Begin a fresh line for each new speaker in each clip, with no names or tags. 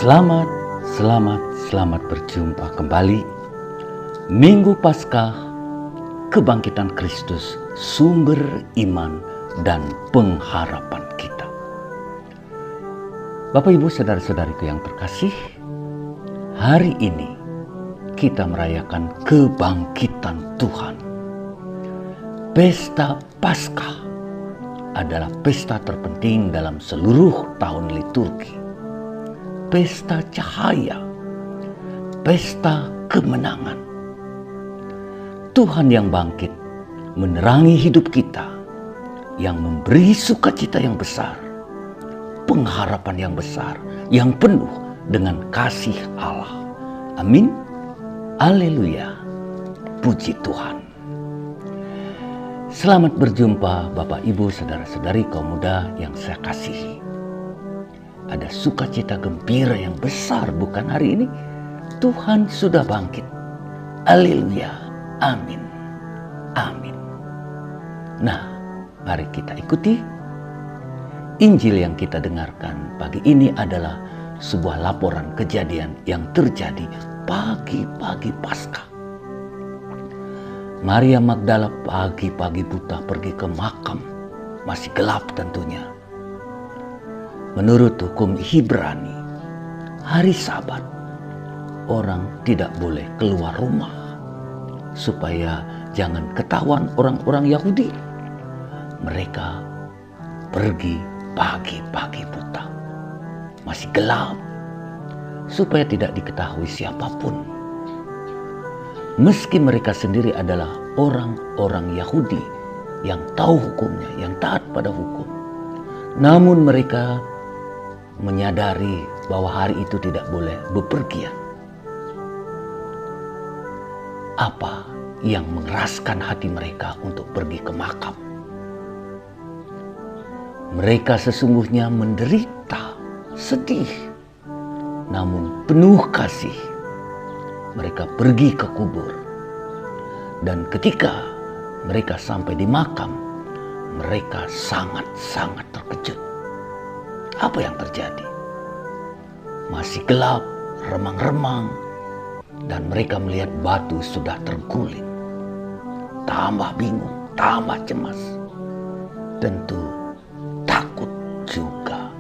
Selamat, selamat berjumpa kembali. Minggu Paskah, kebangkitan Kristus, sumber iman dan pengharapan kita. Bapak Ibu saudara-saudariku yang terkasih, hari ini kita merayakan kebangkitan Tuhan. Pesta Paskah adalah pesta terpenting dalam seluruh tahun liturgi. Pesta cahaya, pesta kemenangan. Tuhan yang bangkit menerangi hidup kita, yang memberi sukacita yang besar, pengharapan yang besar, yang penuh dengan kasih Allah. Amin. Haleluya. Puji Tuhan. Selamat berjumpa Bapak Ibu saudara-saudari kaum muda yang saya kasihi. Ada sukacita gembira yang besar bukan hari ini? Tuhan sudah bangkit. Haleluya. Amin. Amin. Nah, mari kita ikuti. Injil yang kita dengarkan pagi ini adalah sebuah laporan kejadian yang terjadi pagi-pagi Paskah. Maria Magdala pagi-pagi buta pergi ke makam. Masih gelap tentunya. Menurut hukum Ibrani, hari Sabat, orang tidak boleh keluar rumah supaya jangan ketahuan orang-orang Yahudi. Mereka pergi pagi-pagi buta, masih gelap, supaya tidak diketahui siapapun. Meski mereka sendiri adalah orang-orang Yahudi yang tahu hukumnya, yang taat pada hukum, namun mereka menyadari bahwa hari itu tidak boleh bepergian. Apa yang mengeraskan hati mereka untuk pergi ke makam? Mereka sesungguhnya menderita, sedih, namun penuh kasih. Mereka pergi ke kubur. Dan ketika mereka sampai di makam, mereka sangat-sangat terkejut. Apa yang terjadi? Masih gelap, remang-remang, dan mereka melihat batu sudah terguling. Tambah bingung, tambah cemas. Tentu takut juga.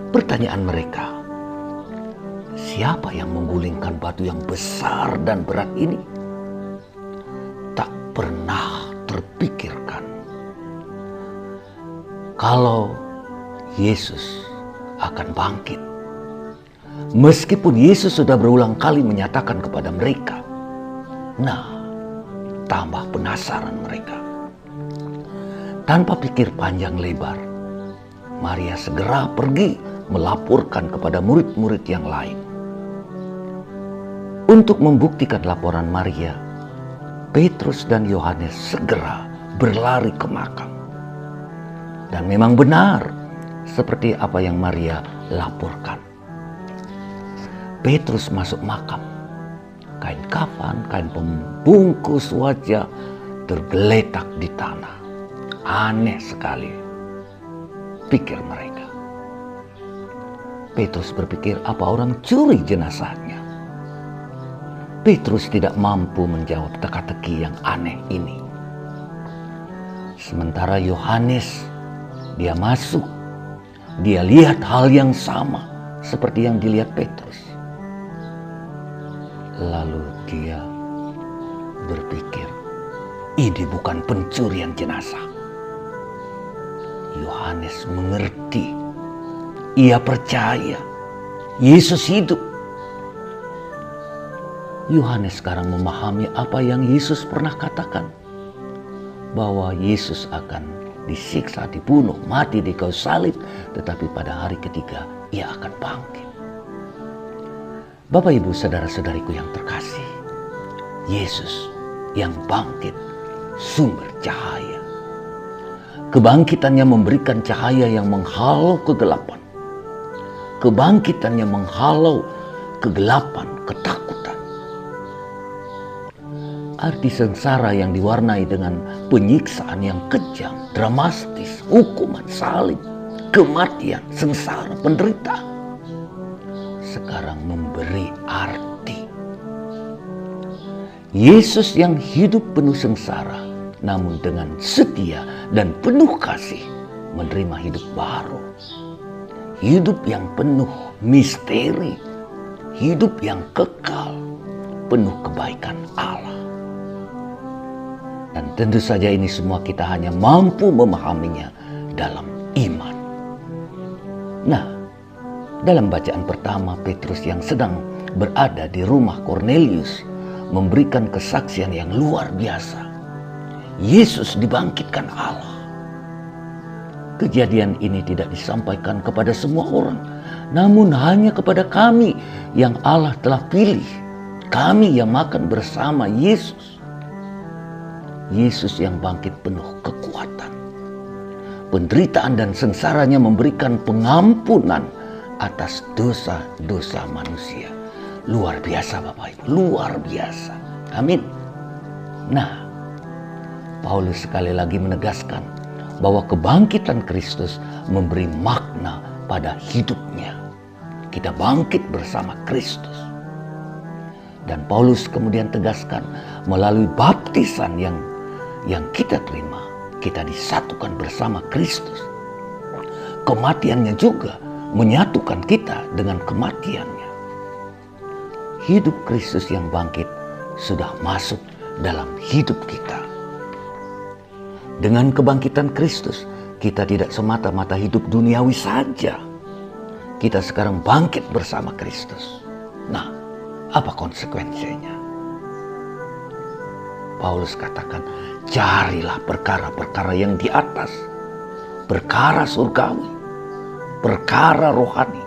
Pertanyaan mereka, siapa yang menggulingkan batu yang besar dan berat ini? Tak pernah terpikirkan kalau Yesus akan bangkit. Meskipun Yesus sudah berulang kali menyatakan kepada mereka. Nah, tambah penasaran mereka. Tanpa pikir panjang lebar, Maria segera pergi melaporkan kepada murid-murid yang lain. Untuk membuktikan laporan Maria, Petrus dan Yohanes segera berlari ke makam. Dan memang benar, seperti apa yang Maria laporkan. Petrus masuk makam. Kain kafan, kain pembungkus wajah tergeletak di tanah. Aneh sekali, pikir mereka. Petrus berpikir, apa orang curi jenazahnya? Petrus tidak mampu menjawab teka-teki yang aneh ini. Sementara Yohanes, dia masuk. Dia lihat hal yang sama seperti yang dilihat Petrus. Lalu dia berpikir, ini bukan pencurian jenazah. Yohanes mengerti. Ia percaya Yesus hidup. Yohanes sekarang memahami apa yang Yesus pernah katakan. Bahwa Yesus akan disiksa, dibunuh, mati di kayu salib, tetapi pada hari ketiga ia akan bangkit. Bapak Ibu saudara-saudariku yang terkasih, Yesus yang bangkit, sumber cahaya. Kebangkitannya memberikan cahaya yang menghalau kegelapan. Kebangkitannya menghalau kegelapan, ketakutan. Arti sengsara yang diwarnai dengan penyiksaan yang kejam, dramatis, hukuman salib, kematian, sengsara, penderitaan. sekarang memberi arti. Yesus yang hidup penuh sengsara, namun dengan setia dan penuh kasih menerima hidup baru. Hidup yang penuh misteri, hidup yang kekal, penuh kebaikan Allah. Dan tentu saja ini semua kita hanya mampu memahaminya dalam iman. Nah, dalam bacaan pertama, Petrus yang sedang berada di rumah Kornelius memberikan kesaksian yang luar biasa. Yesus dibangkitkan Allah. Kejadian ini tidak disampaikan kepada semua orang, namun hanya kepada kami yang Allah telah pilih. Kami yang makan bersama Yesus. Yesus yang bangkit penuh kekuatan. Penderitaan dan sengsaranya memberikan pengampunan atas dosa-dosa manusia. Luar biasa Bapak Ibu, luar biasa. Amin. Nah, Paulus sekali lagi menegaskan bahwa kebangkitan Kristus memberi makna pada hidupnya. Kita bangkit bersama Kristus. Dan Paulus kemudian tegaskan melalui baptisan yang kita terima, kita disatukan bersama Kristus. Kematiannya juga menyatukan kita dengan kematiannya. Hidup Kristus yang bangkit sudah masuk dalam hidup kita. Dengan kebangkitan Kristus, kita tidak semata-mata hidup duniawi saja. Kita sekarang bangkit bersama Kristus. Nah, apa konsekuensinya? Paulus katakan, carilah perkara-perkara yang di atas, perkara surgawi, perkara rohani.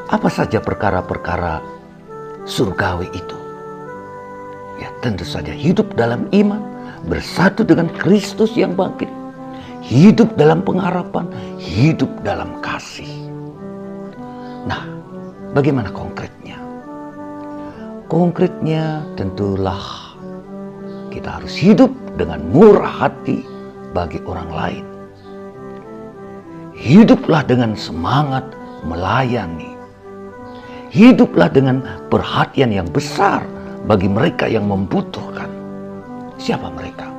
Apa saja perkara-perkara surgawi itu? Ya, tentu saja hidup dalam iman, bersatu dengan Kristus yang bangkit, hidup dalam pengharapan, hidup dalam kasih. Nah, bagaimana konkretnya? Konkretnya tentulah kita harus hidup dengan murah hati bagi orang lain. Hiduplah dengan semangat melayani. Hiduplah dengan perhatian yang besar bagi mereka yang membutuhkan. Siapa mereka?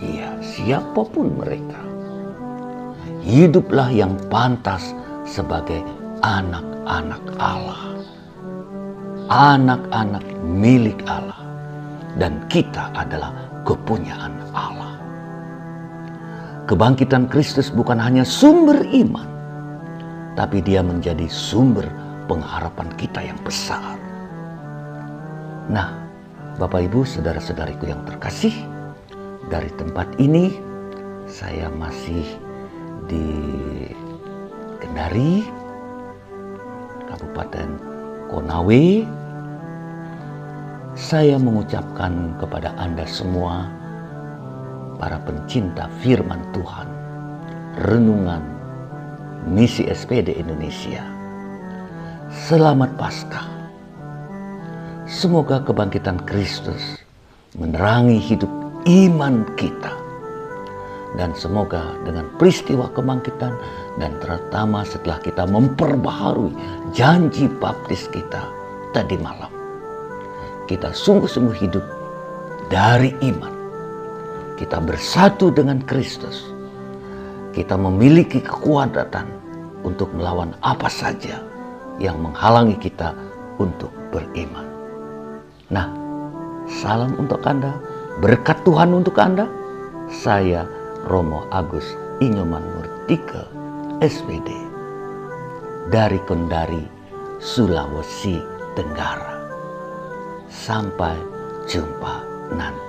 Iya, siapapun mereka. Hiduplah yang pantas sebagai anak-anak Allah. Anak-anak milik Allah. Dan kita adalah kepunyaan Allah. Kebangkitan Kristus bukan hanya sumber iman, tapi dia menjadi sumber pengharapan kita yang besar. Nah, Bapak Ibu, saudara-saudariku yang terkasih, dari tempat ini saya masih di Kendari, Kabupaten Konawe. Saya mengucapkan kepada Anda semua, para pencinta firman Tuhan, renungan misi SPD Indonesia, selamat Paskah. Semoga kebangkitan Kristus menerangi hidup iman kita. Dan semoga dengan peristiwa kebangkitan dan terutama setelah kita memperbaharui janji baptis kita tadi malam, kita sungguh-sungguh hidup dari iman. Kita bersatu dengan Kristus. Kita memiliki kekuatan untuk melawan apa saja yang menghalangi kita untuk beriman. Nah, salam untuk Anda, berkat Tuhan untuk Anda. Saya Romo Agus Inyoman Murtike, SPD, dari Kendari, Sulawesi Tenggara. Sampai jumpa nanti.